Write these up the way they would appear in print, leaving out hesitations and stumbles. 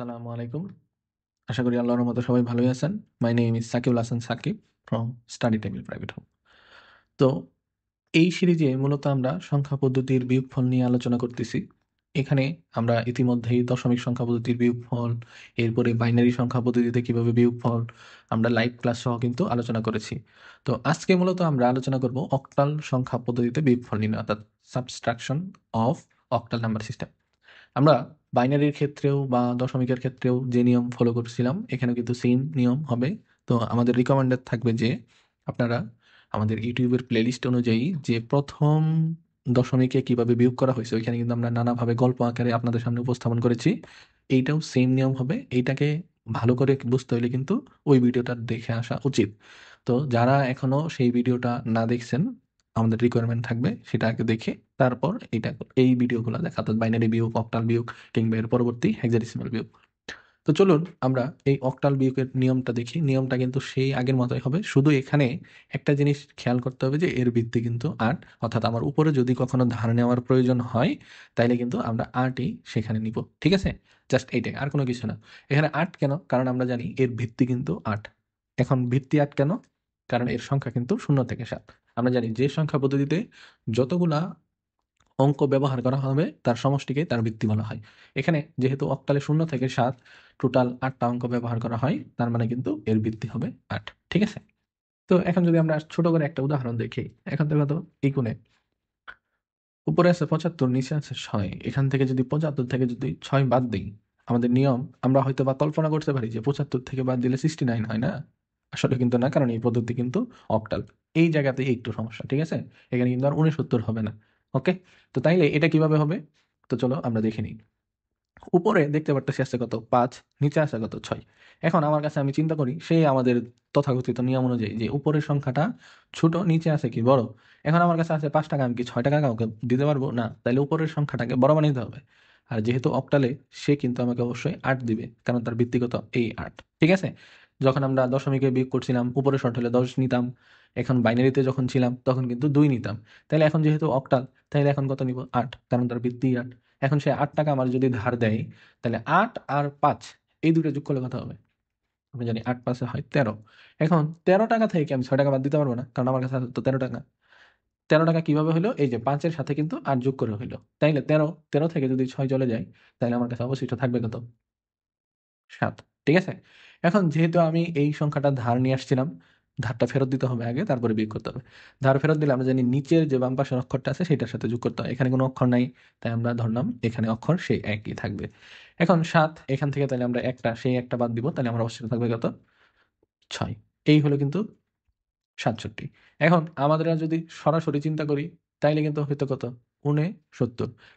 আসসালামু আলাইকুম। আশা করি আল্লাহর রহমতে সবাই ভালোই আছেন। My name is Sakibul Hasan Sakib from study table private home. তো এই সিরিজে মূলত আমরা সংখ্যা পদ্ধতির বিয়োগফল নিয়ে আলোচনা করতেছি। এখানে আমরা ইতিমধ্যেই দশমিক সংখ্যা পদ্ধতির বিয়োগফল, এরপরে বাইনারি সংখ্যা পদ্ধতিতে কিভাবে বিয়োগফল, আমরা লাইভ ক্লাস সহ কিন্তু আলোচনা করেছি। তো আজকে মূলত আমরা আলোচনা করব অক্টাল সংখ্যা পদ্ধতিতে বিয়োগফল নির্ণয়, অর্থাৎ subtraction of octal number system. আমরা বাইনারির ক্ষেত্রেও বা দশমিকের ক্ষেত্রেও যে নিয়ম ফলো করছিলাম এখানে কিন্তু সেম নিয়ম হবে। তো আমাদের রিকমেন্ডেড থাকবে যে আপনারা আমাদের ইউটিউবের প্লেলিস্ট অনুযায়ী যে প্রথম দশমিকে কিভাবে বিয়োগ করা হয়েছে ওইখানে কিন্তু আমরা নানাভাবে গল্প আকারে আপনাদের সামনে উপস্থাপন করেছি। এইটাও সেম নিয়ম হবে। এইটাকে ভালো করে বুঝতে হলে কিন্তু ওই ভিডিওটা দেখে আসা উচিত। তো যারা এখনো সেই ভিডিওটা না দেখছেন, আমাদের রিকোয়ারমেন্ট থাকবে সেটা আগে দেখে তারপর এই ভিডিওগুলো দেখা, অর্থাৎ বাইনারি বিয়োগ, অক্টাল বিয়োগ কিংবা এর পরবর্তী হেক্সাডেসিমাল বিয়োগ। তো চলুন আমরা এই অক্টাল বিয়োগের নিয়মটা দেখি। নিয়মটা কিন্তু সেই আগের মতোই হবে, শুধু এখানে একটা জিনিস খেয়াল করতে হবে যে এর ভিত্তি কিন্তু ৮, অর্থাৎ আমার উপরে যদি কখনো ধার নেওয়ার প্রয়োজন হয় তাইলে কিন্তু আমরা ৮ই সেখানে নিব। ঠিক আছে, জাস্ট এইটাই, আর কোনো কিছু না। এখানে ৮ কেন? কারণ আমরা জানি এর ভিত্তি কিন্তু ৮। এখন ভিত্তি ৮ কেন? কারণ এর সংখ্যা কিন্তু 0 থেকে 7। আমরা জানি যে সংখ্যা পদ্ধতিতে যতগুলা অঙ্ক ব্যবহার করা হবে তার সমষ্টিকে তার ভিত্তি বলা হয়। এখানে যেহেতু অক্টালে 0 থেকে 7 টোটাল 8টা অঙ্ক ব্যবহার করা হয়, তার মানে কিন্তু এর ভিত্তি হবে 8। ঠিক আছে? তো এখন যদি আমরা ছোট করে একটা উদাহরণ দেখি, এখন দেখো তো এই কোণে উপরে আছে 75, নিচে আছে 6। এখান থেকে যদি 75 থেকে যদি 6 বাদ দিই, আমাদের নিয়ম, আমরা হয়তো বা কল্পনা করতে পারি যে 75 থেকে বাদ দিলে 69 হয় না? আসলে কিন্তু না, কারণ এই পদ্ধতি কিন্তু অক্টাল। এই জায়গাতেই একটু সমস্যা। ঠিক আছে? এখানে কিন্তু আর 69 হবে না। ওকে? তো তাইলে এটা কিভাবে হবে? তো চলো আমরা দেখে নিই। উপরে দেখতে পারতেছি আছে কত 5, নিচে আছে কত 6। এখন আমার কাছে আমি চিন্তা করি সেই আমাদের তথাকথিত নিয়ম অনুযায়ী যে উপরের সংখ্যাটা ছোট, নিচে আছে কি বড়। এখন আমার কাছে আছে 5 টাকা, আমি কি 6 টাকা কাউকে দিতে পারবো না? তাইলে উপরের সংখ্যাটাকে বড় বানাইতে হবে। আর যেহেতু অক্টালে, সে কিন্তু আমাকে অবশ্যই 8 দিবে, কারণ তার ব্যক্তিগত এই 8। ঠিক আছে? যখন আমরা দশমিকে বিয়োগ করছিলাম উপরে শর্ট হলে 10 নিতাম, এখন বাইনারিতে যখন ছিলাম তখন কিন্তু 2 নিতাম। তাইলে এখন যেহেতু অক্টাল, তাইলে এখন কত নিব? 8, কারণ তার ভিত্তি 8। এখন সে 8 টাকা আমার যদি ধার দেয়, তাহলে 8 আর 5 এই দুটো যোগ করলে কত হবে? আমি জানি 8 5 হয় 13। এখন 13 টাকা থেকে আমি 6 টাকা বাদ দিতে পারবো না, কারণ আমার কাছে আছে তো 13 টাকা। 13 টাকা কিভাবে হলো? এই যে 5-এর সাথে কিন্তু 8 যোগ করে হইলো। তাইলে 13, 13 থেকে যদি 6 চলে যায়, তাহলে আমার কাছে অবশিষ্ট থাকবে কত? 7। ঠিক আছে? এখন যেহেতু আমি এই সংখ্যাটা ধার নিয়ে আসছিলাম, ধারটা ফেরত দিতে হবে আগে, তারপরে বিয়োগ করতে হবে। ধার ফেরত দিলে আমরা জানি নিচের যে বাম পাশের অক্ষরটা আছে সেটার সাথে যোগ করতে হয়। এখানে কোনো অক্ষর নাই, তাই আমরা ধরলাম এখানে অক্ষর সেই একই থাকবে। এখন 7, এখান থেকে তাহলে আমরা সেই একটা বাদ দিব, তাহলে আমার অবশিষ্ট থাকবে কত? 6। এই হলো কিন্তু ৬৭। এখন আমাদেররা যদি সরাসরি চিন্তা করি, তাইলে কিন্তু হইতো কত? ৬৯।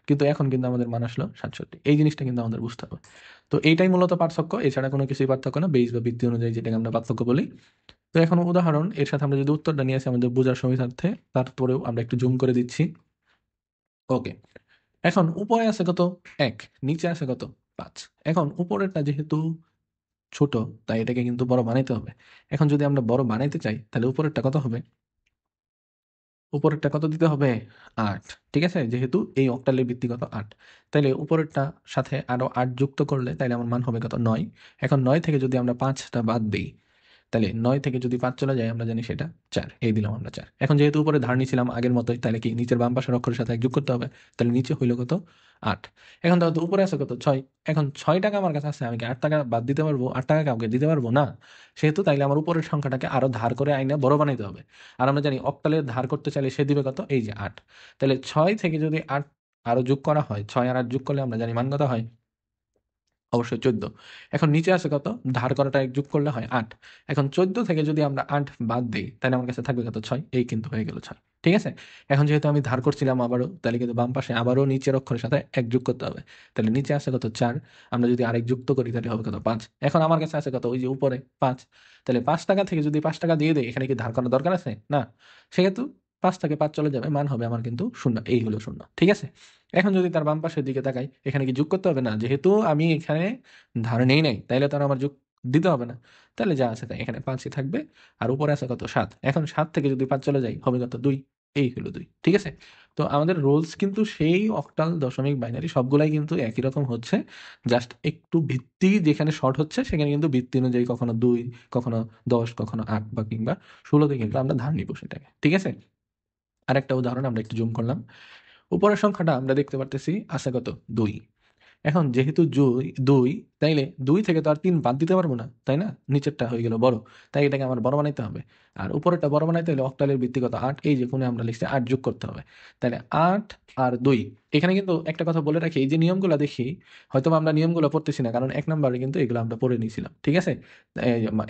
কিন্তু এখন কিন্তু আমাদের মান আসলো ৬৭। এই জিনিসটা কিন্তু আমাদের বুঝতে হবে। তো এইটাই মূলত পার্থক্য, এছাড়া কোনো কিছুই পার্থক্য না, বেইস বা ভিত্তি অনুযায়ী যেটাকে আমরা পার্থক্য বলি। তো এখন উদাহরণ, এর সাথে আমরা যদি উত্তরটা নিয়ে আসি আমাদের বোঝার সুবিধার্থে, তারপরেও আমরা একটু জুম করে দিচ্ছি। ওকে। এখন উপরে আছে কত? ১, নিচে আছে কত? ৫। এখন উপরেরটা যেহেতু ছোট, তাই এটাকে কিন্তু বড় বানাইতে হবে। এখন যদি আমরা বড় বানাইতে চাই, তাহলে উপরেরটা কত হবে? উপরেরটা কত দিতে হবে? ৮। ঠিক আছে? যেহেতু এই অক্টালের ভিত্তি কত? ৮। তাইলে উপরেরটা সাথে আরো ৮ যুক্ত করলে তাইলে আমার মান হবে কত? ৯। এখন ৯ থেকে যদি আমরা ৫টা বাদ দেই, তাহলে ৯ থেকে যদি ৫ চলে যায় আমরা জানি সেটা ৪। এই দিলাম আমরা ৪। এখন যেহেতু উপরে ধার নিছিলাম আগের মতোই, তাহলে কি নিচের বাম পাশের অক্ষরের সাথে ১ যোগ করতে হবে। তাহলে নিচে হইল কত? ৮। এখন দেখো তো উপরে আছে কত? ৬। এখন ৬ টাকা আমার কাছে আছে, আমি কি ৮ টাকা বাদ দিতে পারবো? ৮ টাকা কাউকে দিতে পারবো না। সেহেতু তাইলে আমার উপরের সংখ্যাটাকে আরো ধার করে আইনা বড় বানাইতে হবে। আর আমরা জানি অক্টালে ধার করতে চাইলে সে দিবে কত? এই যে ৮। তাহলে ৬ থেকে যদি ৮ আরো যোগ করা হয়, ৬ আর ৮ যোগ করলে আমরা জানি মান কত হয়? অবশ্যই 14। এখন নিচে আছে কত? ধার করাটা যোগ করলে হয় ৮। এখন 14 থেকে যদি আমরা ৮ বাদ দেই, তাহলে আমার কাছে থাকবে কত? ৬। এই কিন্তু হয়ে গেল ৬। ঠিক আছে? এখন যেহেতু আমি ধার করছিলাম আবারও, তাহলে কিন্তু বাম পাশে আবারও নিচের অক্ষরের সাথে ১ যোগ করতে হবে। তাহলে নিচে আছে কত? ৪। আমরা যদি আরেক যুক্ত করি তাহলে হবে কত? ৫। এখন আমার কাছে আছে কত? ওই যে উপরে ৫। তাহলে ৫ টাকা থেকে যদি ৫ টাকা দিয়ে দেই, এখানে কি ধার করার দরকার আছে? না। সেহেতু ৫ থেকে ৫ চলে যাবে, মান হবে আমার কিন্তু ০। এই হলো ০। ঠিক আছে? এখন যদি তার বাম পাশের দিকে তাকাই, এখানে কি যোগ করতে হবে? না। যেহেতু আমি এখানে ধার নেই নাই, তাইলে তো আর আমার যোগ দিতে হবে না। তাহলে যা আছে তাই, এখানে ৫ই থাকবে। আর উপরে আছে কত? ৭। এখন ৭ থেকে যদি ৫ চলে যায় হবে কত? ২। এই হলো ২। ঠিক আছে? তো আমাদের রোলস কিন্তু সেই অক্টাল দশমিক বাইনারি সবগুলাই কিন্তু একই রকম হচ্ছে, জাস্ট একটু ভিত্তি যেখানে শর্ট হচ্ছে সেখানে কিন্তু ভিত্তি অনুযায়ী কখনো 2, কখনো 10, কখনো 8 বা কিংবা 16তে কিন্তু আমরা ধার নিব সেটাকে। ঠিক আছে, আরেকটা উদাহরণ আমরা একটু জুম করলাম। উপরের সংখ্যাটা আমরা দেখতে পারতেছি আছে কত 2। এখন যেহেতু দুই, তাইলে 2 থেকে তো আর 3 বাদ দিতে পারবো না, তাই না? নিচেরটা হয়ে গেল বড়, তাই এটাকে আমার বড় বানাইতে হবে। আর উপরেরটা বড় বানাইতে হলে অক্টালের ভিত্তি কত 8, এই যে কোণে আমরা লিখছি 8 যোগ করতে হবে। তাহলে 8 আর 2। এখানে কিন্তু একটা কথা বলে রাখি, এই যে নিয়মগুলো দেখি হয়তো আমরা নিয়মগুলো পড়তেছি না, কারণ 1 নম্বরে কিন্তু এগুলো আমরা পড়ে নিয়েছিলাম। ঠিক আছে,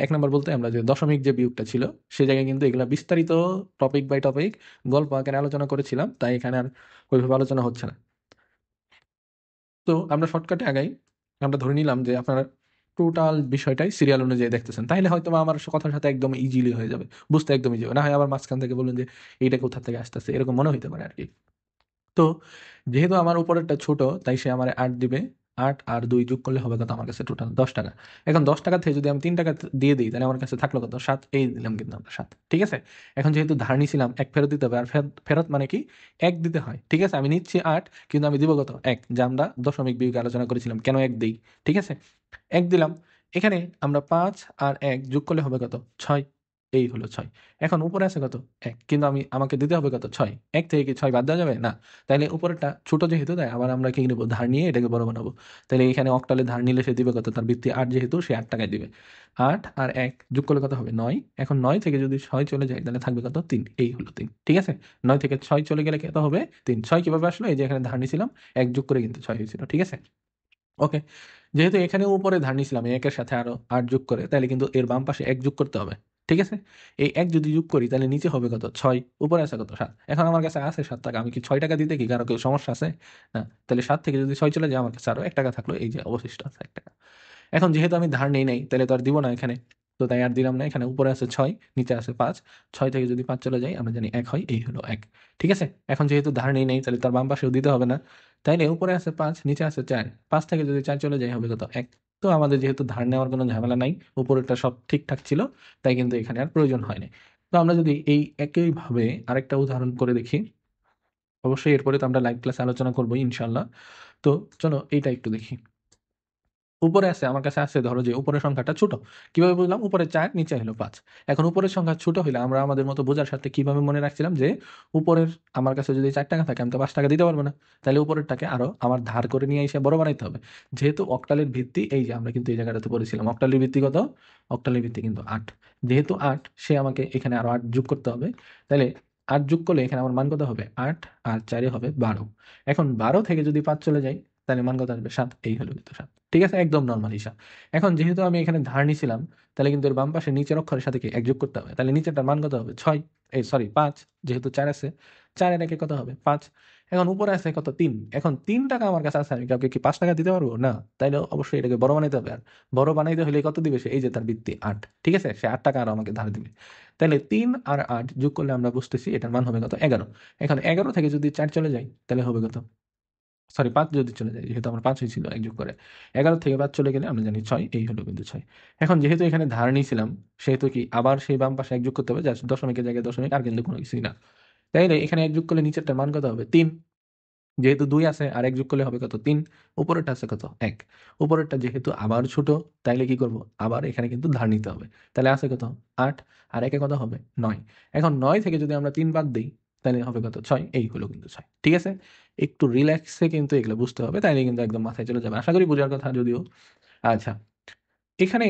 1 নম্বর বলতে আমরা যে দশমিক যে বিয়োগটা ছিল সে জায়গায় কিন্তু এগুলা বিস্তারিত টপিক বাই টপিক গল্প আকারে আলোচনা করেছিলাম, তাই এখানে আর ওইভাবে আলোচনা হচ্ছে না। তো আমরা শর্টকাটে আগাই। আমরা ধরে নিলাম যে আপনারা টোটাল বিষয়টাই সিরিয়াল অনুযায়ী দেখতেছেন, তাহলে হয়তো বা আমার কথার সাথে একদম ইজিলি হয়ে যাবে, বুঝতে একদম ইজি হবে। না হয় আবার মাঝখান থেকে বলুন যে এইটা কোথা থেকে আসতেছে, এরকম মনে হইতে পারে আর কি। তো যেহেতু আমার উপরেরটা ছোট, তাই সে আমার 8 দিবে। 8 আর 2 যোগ করলে হবে কত আমার কাছে টোটাল 10 টাকা। এখন 10 টাকা থেকে যদি আমি 3 টাকা দিয়ে দিই, তাহলে আমার কাছে থাকলো কত 7। এই দিলাম কিন্তু আমরা 7। ঠিক আছে, এখন যেহেতু ধার নিছিলাম 1 ফেরত দিতে হবে, আর ফেরত মানে কি 1 দিতে হয়। ঠিক আছে, আমি নিচ্ছি 8, কিন্তু আমি দিব কত 1, যা আমরা দশমিক বিয়োগে আলোচনা করেছিলাম কেন 1 দিই। ঠিক আছে, 1 দিলাম। এখানে আমরা 5 আর 1 যোগ করলে হবে কত 6। এই হলো 6। এখন উপরে আছে কত 1, কিন্তু আমাকে দিতে হবে কত 6। 1 থেকে কি 6 বাদ দেওয়া যাবে না? তাইলে উপরেরটা ছোট যেহেতু, তাই আবার আমরা কি নেব ধার নিয়ে এটাকে বড় বানাবো। তাহলে এখানে অক্টালে ধার নিলে সে দিবে কত, তার ভিত্তি 8 যেহেতু সে 8 টাকায় দিবে। 8 আর 1 যোগ করলে কত হবে 9। এখন 9 থেকে যদি 6 চলে যায় তাহলে থাকবে কত 3। এই হলো 3। ঠিক আছে, 9 থেকে 6 চলে গেলে কত হবে 3। 6 কিভাবে আসলো? এই যে এখানে ধার নিছিলাম, 1 যোগ করে কিন্তু 6 হয়েছিল। ঠিক আছে, ওকে। যেহেতু এখানে উপরে ধার নিছিলাম এই একের সাথে আরো 8 যোগ করে, তাহলে কিন্তু এর বাম পাশে 1 যোগ করতে হবে। ঠিক আছে, এই 1 যদি যোগ করি তাহলে নিচে হবে কত 6, উপরে আছে কত 7। এখন আমার কাছে আছে 7 টাকা, আমি কি 6 টাকা দিতে কি কারো কেউ সমস্যা আছে? না। তাহলে 7 থেকে যদি 6 চলে যায় আমার কাছে আরো 1 টাকা থাকলো, এই যে অবশিষ্ট আছে 1 টাকা। এখন যেহেতু আমি ধার নেই নাই, তাহলে তো আর দিব না এখানে, তো তাই আর দিলাম না। এখানে উপরে আছে 6, নিচে আছে 5। 6 থেকে যদি 5 চলে যায় আমরা জানি 1 হয়, এই হলো 1। ঠিক আছে, এখন যেহেতু ধার নেই নাই তাহলে তার বাম পাশেও দিতে হবে না, তাইলে উপরে আছে 5, নিচে আছে 4। 5 থেকে যদি 4 চলে যায় হবে কত 1। তো আমাদের যেহেতু ধার নেওয়ার কোনো ঝামেলা নাই, উপরেরটা সব ঠিকঠাক ছিল, তাই কিন্তু এখানে আর প্রয়োজন হয় না। তো আমরা যদি এই একইভাবে আরেকটা উদাহরণ করে দেখি, অবশ্যই এরপরে তো আমরা লাইভ ক্লাসে আলোচনা করবো ইনশাল্লাহ। তো চলো এইটা একটু দেখি। উপরে আছে আমার কাছে আছে, ধরো যে উপরের সংখ্যাটা ছোট। কিভাবে বুঝলাম? উপরে 4, নিচে হলো 5। এখন উপরের সংখ্যা ছোট হইলে আমরা আমাদের মতো বোঝার সাথে কিভাবে মনে রাখছিলাম যে উপরের আমার কাছে যদি 4 টাকা থাকে আমি তো 5 টাকা দিতে পারবো না, তাহলে উপরেরটাকে আরো আমার ধার করে নিয়ে এসে বড় বানাইতে হবে। যেহেতু অক্টালের ভিত্তি এই যে আমরা কিন্তু এই জায়গাটাতে পড়েছিলাম, অক্টালের ভিত্তি কত? অক্টালের ভিত্তি কিন্তু 8। যেহেতু 8, সে আমাকে এখানে আরো 8 যোগ করতে হবে। তাহলে 8 যোগ করলে এখানে আমার মান কত হবে 8, আর 4 হবে 12। এখন 12 থেকে যদি 5 চলে যায় তাহলে মান কত আসবে 7। এই হলো কিন্তু 7। ঠিক আছে, একদম নর্মাল হিসাব। এখন যেহেতু আমি এখানে ধার নিছিলাম, তাহলে কিন্তু এর বাম পাশে নিচের অক্ষরের সাথে কি 1 যোগ করতে হবে, তাহলে নিচেরটার মান কত হবে 6, এই সরি 5। যেহেতু 4 আছে, 4 এর একে কত হবে 5। এখন উপরে আছে কত 3। এখন 3 টাকা আমার কাছে আছে, আমি কাউকে কি 5 টাকা দিতে পারবো না? তাইলে অবশ্যই এটাকে বড় বানাইতে হবে। আর বড় বানাইতে হলে কত দিবে সে? এই যে তার ভিত্তি 8। ঠিক আছে, সে 8 টাকা আরো আমাকে ধার দিবে। তাহলে 3 আর 8 যোগ করলে আমরা বুঝতেছি এটার মান হবে কত 11। এখন 11 থেকে যদি 4 চলে যায় তাহলে হবে কত, সরি 5 যদি চলে যায়, যেহেতু আমার 5 হয়েছিল 1 যোগ করে। 11 থেকে 5 চলে গেলে আমরা জানি 6। এই হলো কিন্তু 6। এখন যেহেতু এখানে ধার নিয়েছিলাম, সেহেতু কি আবার সেই বাম পাশে 1 যোগ করতে হবে, জাস্ট দশমিকের জায়গায় দশমিক, আর কিন্তু কোনো কিছুই না। তাইলে এখানে 1 যোগ করলে নিচেরটার মান কত হবে 3। যেহেতু 2 আছে আর 1 যোগ করলে হবে কত 3। উপরেরটা আছে কত 1। উপরেরটা যেহেতু আবার ছোট, তাইলে কি করব, আবার এখানে কিন্তু ধার নিতে হবে। তাহলে আছে কত 8, আর একে কত হবে 9। এখন 9 থেকে যদি আমরা 3 বাদ দিই তাহলে হবে কত 6। এই হলো কিন্তু 6। ঠিক আছে, একটু রিল্যাক্সে কিন্তু এগুলো বুঝতে হবে, তাইলে কিন্তু একদম মাথায় চলে যাবে। আশা করি বোঝার কথা যদিও। আচ্ছা, এখানে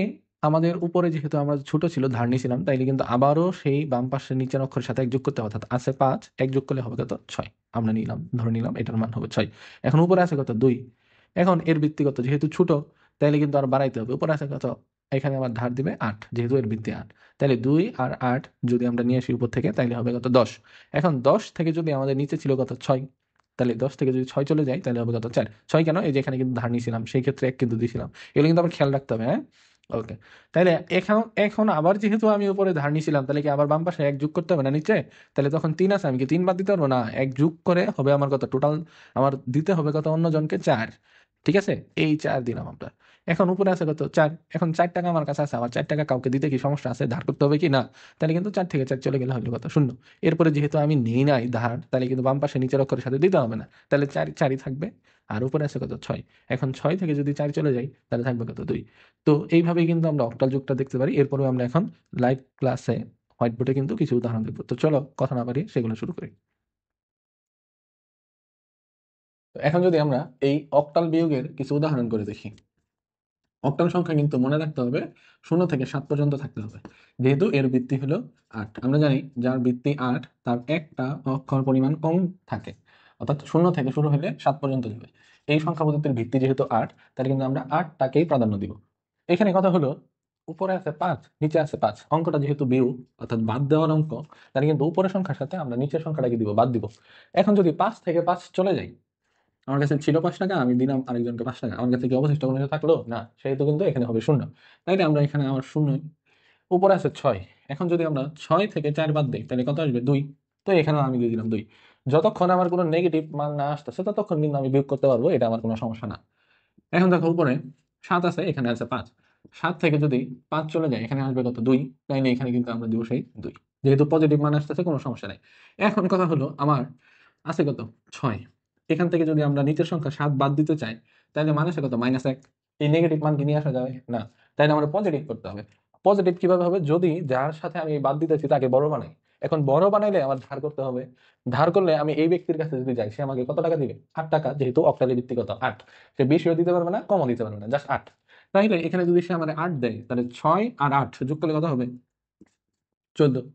আমাদের উপরে যেহেতু আমরা ছোট ছিল ধার নিয়েছিলাম, তাইলে কিন্তু আবারও সেই বাম পাশের নিচের অক্ষরের সাথে 1 যোগ করতে হবে, অর্থাৎ আছে 5, 1 যোগ করলে হবে কত 6। আমরা নিলাম, ধরে নিলাম এটার মান হবে 6। এখন উপরে আছে কত 2। এখন এর ভিত্তিগত যেহেতু ছোট, তাইলে কিন্তু আর বাড়াইতে হবে। উপরে আছে কত, এখানে আবার ধার দিবে 8, যেহেতু এর ভিত্তি 8। তাহলে 2 আর 8 যদি আমরা নিয়ে আসি উপর থেকে তাহলে হবে কত 10। এখন 10 থেকে যদি আমাদের নিচে ছিল কত 6, তাহলে 10 থেকে যদি 6 চলে যায় তাহলে হবে কত 4। 6 কেন? এই যে এখানে কিন্তু ধার নিয়েছিলাম, সেই ক্ষেত্রে 1 কিন্তু দিয়েছিলাম। এগুলো কিন্তু আবার খেয়াল রাখতে হবে, হ্যাঁ। ওকে, তাহলে এখন এখন আবার যেহেতু আমি উপরে ধার নিয়েছিলাম, তাহলে কি আবার বাম পাশে 1 যোগ করতে হবে না নিচে? তাহলে তখন 3 আছে, আমি কি 3 বাদ দিতে পারবো না? 1 যোগ করে হবে আমার কত টোটাল, আমার দিতে হবে কত অন্য জনকে 4। ঠিক আছে, এই 4 দিলাম আমরা। এখন উপরে আছে কত 4, এখন 4 টাকা আমার কাছে আছে, আমার 4 টাকা কাউকে দিতে কি সমস্যা আছে? ধার করতে হবে কি না? তাহলে কিন্তু 4 থেকে 4 চলে গেলে হলো কত শূন্য। এরপরে যেহেতু আমি নেই নাই ধার, তাহলে কিন্তু বাম পাশে নিচের অক্ষরের সাথে দিতে হবে না, তাহলে 4ই থাকবে। আর উপরে আছে কত 6, এখন 6 থেকে যদি 4 চলে যাই তাহলে থাকবে কত 2। তো এইভাবেই কিন্তু আমরা অক্টাল যুগটা দেখতে পারি। এরপরেও আমরা এখন লাইভ ক্লাসে হোয়াইট বোর্ডে কিন্তু কিছু উদাহরণ দেখবো। তো চলো কথা না বাড়িয়ে সেগুলো শুরু করি। তো এখন যদি আমরা এই অক্টাল বিয়োগের কিছু উদাহরণ করে দেখি। অক্টাল সংখ্যা কিন্তু মনে রাখতে হবে 0 থেকে 7 পর্যন্ত থাকতে হবে, যেহেতু এর ভিত্তি হলো 8। আমরা জানি যার ভিত্তি 8 তার একটা অক্ষর পরিমাণ কম থাকে, অর্থাৎ 0 থেকে শুরু হলে 7 পর্যন্ত যাবে। এই সংখ্যা পদ্ধতির ভিত্তি যেহেতু 8, তাহলে কিন্তু আমরা 8টাকেই প্রাধান্য দিব। এখানে কথা হলো উপরে আছে 5, নিচে আছে 5, অঙ্কটা যেহেতু বিয়োগ অর্থাৎ বাদ দেওয়ার অঙ্ক, তাহলে কিন্তু উপরের সংখ্যার সাথে আমরা নিচের সংখ্যাটাকে দিব, বাদ দিব। এখন যদি 5 থেকে 5 চলে যায়, আমার কাছে ছিল 5 টাকা, আমি দিলাম আরেকজনকে 5 টাকা, আমার কাছে কি অবশিষ্ট কোনো কিছু থাকলো না, সেহেতু কিন্তু এখানে হবে শূন্য। তাইলে আমরা এখানে আমার শূন্য, উপরে আছে 6, এখন যদি আমরা 6 থেকে 4 বাদ দিই তাহলে কত আসবে 2, তো এখানে আমি দিয়ে দিলাম 2। যতক্ষণ আমার কোনো নেগেটিভ মান না আসতেছে ততক্ষণ কিন্তু আমি বিয়োগ করতে পারবো, এটা আমার কোনো সমস্যা না। এখন দেখো উপরে 7 আছে, এখানে আছে 5, 7 থেকে যদি 5 চলে যায় এখানে আসবে কত 2, তাইলে এখানে কিন্তু আমরা দিব সেই 2, যেহেতু পজিটিভ মান আসতেছে কোনো সমস্যা নাই। এখন কথা হলো আমার আছে কত 6, এখান থেকে যদি আমরা নিচের সংখ্যা 7 বাদ দিতে চাই তাহলে মানে আছে কত -1। এই নেগেটিভ মান কি নিয়ে আসা যাবে না, তাইলে আমরা পজিটিভ করতে হবে। পজিটিভ কিভাবে হবে? যদি যার সাথে আমি বাদ দিতেছি তাকে বড় বানাই। এখন বড় বানাইলে আমার ধার করতে হবে, ধার করলে আমি এই ব্যক্তির কাছে যদি যাই সে আমাকে কত টাকা দিবে? 8 টাকা, যেহেতু অক্টালি ভিত্তি কত 8, সে বেশিও দিতে পারবে না কমও দিতে পারবে না, জাস্ট 8। তাইলে এখানে যদি সে আমার 8 দেয় তাহলে 6 আর 8 যোগ করলে কত হবে? 14।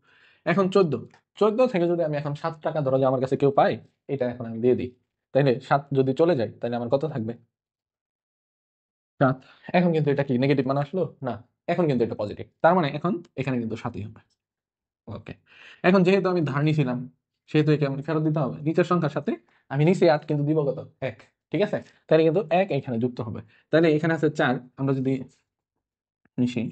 এখন 14 থেকে যদি আমি এখন 7 টাকা ধরো যে আমার কাছে কেউ পায়, এটা এখন আমি দিয়ে দিই, তাইলে 7 যদি চলে যায় তাহলে আমার কত থাকবে? 7। এখন কিন্তু এটা কি নেগেটিভ মান আসলো না, এখন কিন্তু এটা পজিটিভ, তার মানে এখন এখানে কিন্তু 7ই হবে। ওকে, এখন যেহেতু আমি ধার নিছিলাম সেহেতু একে আমাকে ফেরত দিতে হবে। নিচের সংখ্যার সাথে আমি নিচে 8 কিন্তু দিব কত 1, ঠিক আছে, তাহলে কিন্তু 1 এখানে যুক্ত হবে। তাহলে এখানে আছে 4, আমরা যদি নিশি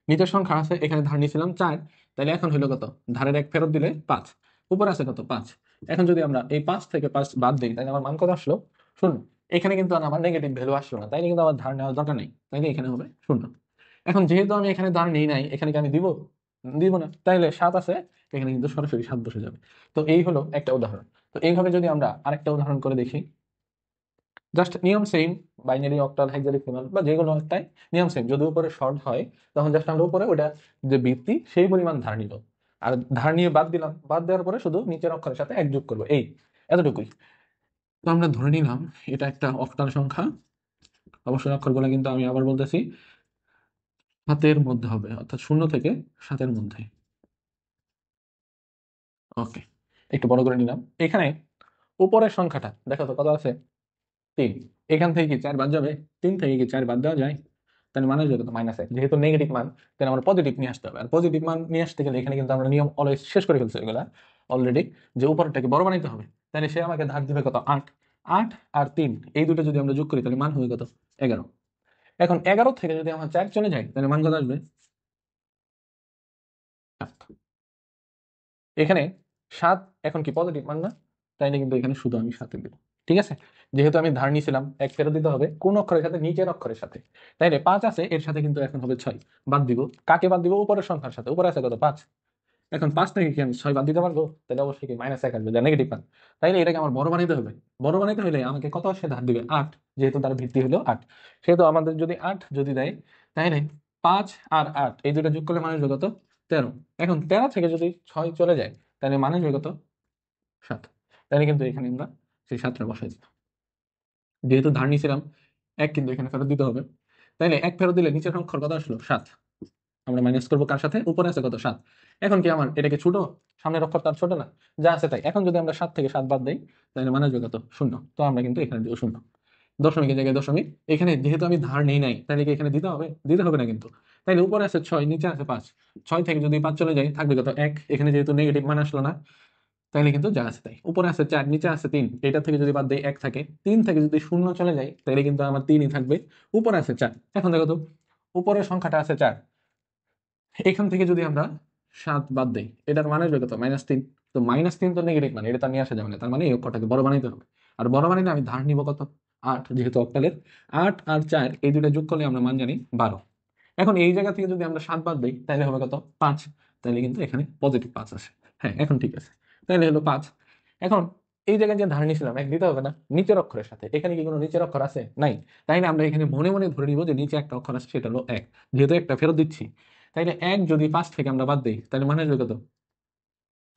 নিচের সংখ্যা আছে, এখানে ধার নিয়েছিলাম 4, তাহলে এখন হলো কত? ধারের 1 ফেরত দিলে 5, উপর আছে কত 5। এখন যদি আমরা এই 5 থেকে 5 বাদ দিই তাহলে আমার মান কত আসলো? শূন্য। এখানে কিন্তু আর আমার নেগেটিভ ভ্যালু আসলো না, তাইলে কিন্তু আমার ধার নেওয়ার দরকার নেই, তাইলে এখানে হবে শূন্য। এখন যেহেতু আমি এখানে ধার নেই নাই, এখানে কি আমি দিব? দিব না, তাইলে 7 আছে, এখানে কিন্তু সরাসরি 7 বসে যাবে। তো এই হলো একটা উদাহরণ। তো এইভাবে যদি আমরা আরেকটা উদাহরণ করে দেখি, জাস্ট নিয়ম সেম, বাইনারি অক্টাল হেক্সাডেসিমাল বা যে কোনো একটাই নিয়ম সেম, যদি উপরে শর্ট হয় তখন জাস্ট আমরা উপরে ওটা যে ভিত্তি সেই পরিমাণ ধার নিল, আর ধার নিয়ে বাদ দিলাম, বাদ দেওয়ার পরে শুধু নিচের অক্ষরের সাথে এক যোগ করবো, এই এতটুকুই। তো আমরা ধরে নিলাম এটা একটা অক্টাল সংখ্যা। অবশ্যই অক্ষরগুলো কিন্তু আমি আবার বলতেছি 7-এর মধ্যে হবে, অর্থাৎ 0 থেকে 7-এর মধ্যে। ওকে, একটু বড় করে নিলাম। এখানে উপরের সংখ্যাটা দেখো তো কত আছে? 3। এখান থেকে কি 4 বাদ যাবে? 3 থেকে কি 4 বাদ দেওয়া যায়? তাহলে মানে হয়ে কত -1, যেহেতু নেগেটিভ মান তাহলে আমরা পজিটিভ নিয়ে আসতে হবে। আর পজিটিভ মান নিয়ে আসতে গেলে এখানে কিন্তু আমরা নিয়ম অলওয়েজ শেষ করে ফেলছি এগুলা অলরেডি, যে উপরটাকে বড় বানাইতে হবে। তাহলে সে আমাকে ধার দিবে কত 8, 8 আর 3 এই দুটো যদি আমরা যোগ করি তাহলে মান হবে কত 11। এখন 11 থেকে যদি আমার 4 চলে যায় তাহলে মান কত আসবে? 7। এখানে 7 এখন কি পজিটিভ মান না? তাইলে কিন্তু এখানে শুধু আমি 7 দিব, ঠিক আছে। যেহেতু আমি ধার নিয়েছিলাম 1 ফেরত দিতে হবে কোন অক্ষরের সাথে? নিচের অক্ষরের সাথে। তাইলে 5 আছে, এর সাথে কিন্তু এখন হবে 6, বাদ দিব। কাকে বাদ দিব? উপরের সংখ্যার সাথে, উপরে আছে কত 5। এখন 5 থেকে কি আমি 6 বাদ দিতে পারবো? তাহলে অবশ্যই কি -1 আসবে, যা নেগেটিভ মান। তাইলে এটাকে আমার বড় বানাইতে হবে। বড় বানাইতে হলে আমাকে কত সে ধার দিবে? 8, যেহেতু তার ভিত্তি হলো 8। সেহেতু আমাদের যদি 8 যদি দেয় তাইলে 5 আর 8 এই দুটো যোগ করলে মানে হবে কত 13। এখন 13 থেকে যদি 6 চলে যায় তাহলে মানে হবে কত 7। তাহলে কিন্তু এখানে আমরা সেই 7টা বসাই দিব। যেহেতু ধার নিয়েছিলাম 1 কিন্তু এখানে ফেরত দিতে হবে, তাইলে 1 ফেরত দিলে নিচের অক্ষর কত আসলো 7। আমরা মাইনাস করবো কার সাথে? উপরে আছে কত 7। এখন কি আমার এটাকে ছোট? সামনের অক্ষর তার ছোট না, যা আছে তাই। এখন যদি আমরা 7 থেকে 7 বাদ দেই তাহলে মানে আসবে কত শূন্য। তো আমরা কিন্তু এখানে দিব শূন্য, দশমিকের জায়গায় দশমিক। এখানে যেহেতু আমি ধার নেই নাই তাহলে কি এখানে দিতে হবে? দিতে হবে না কিন্তু। তাইলে উপরে আছে 6, নিচে আছে 5, 6 থেকে যদি 5 চলে যায় থাকবে কত 1, এখানে যেহেতু নেগেটিভ মান আসলো না তাইলে কিন্তু যা আছে তাই। উপরে আছে 4, নিচে আছে 3, এটা থেকে যদি বাদ দেই 1 থাকে। 3 থেকে যদি শূন্য চলে যায় তাহলে কিন্তু আমার 3ই থাকবে। উপরে আছে 4, এখন দেখো তো উপরের সংখ্যাটা আছে 4, এখান থেকে যদি আমরা 7 বাদ দেই এটার মানে আসবে কত -3। তো -3 তো নেগেটিভ মানে, এটা তো নিয়ে আসা যাবে না, তার মানে এই অক্ষরটাকে বড় বানাইতে হবে। আর বড় বানাইলে আমি ধার নিব কত? 8 যেহেতু অক্টালের, 8 আর 4 এই দুইটা যোগ করলে আমরা মান জানি 12। এখন এই জায়গা থেকে যদি আমরা 7 বাদ দিই তাহলে হবে কত? 5। তাহলে কিন্তু এখানে পজিটিভ 5 আসে। হ্যাঁ, এখন ঠিক আছে। তাহলে হলো 5। এখন এই জায়গায় যে ধার নিয়েছিলাম এক দিতে হবে না নিচের অক্ষরের সাথে, এখানে কি কোনো নিচের অক্ষর আছে? নাই। তাইলে আমরা এখানে মনে মনে ধরে নিব যে নিচে একটা অক্ষর আছে, সেটা হলো 1। যেহেতু একটা ফেরত দিচ্ছি, তাইলে 1 যদি 5 থেকে আমরা বাদ দিই তাহলে মানে হলো কত?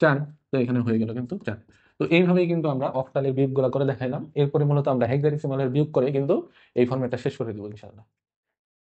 4। তো এখানে হয়ে গেল কিন্তু 4। তো এইভাবেই কিন্তু আমরা অক্টালের বিয়োগগুলো করে দেখাইলাম। এরপরে মূলত আমরা হেক্সাডেসিমালের বিয়োগ করে কিন্তু এই ফর্মেটটা শেষ করে দেবো ইনশাআল্লাহ।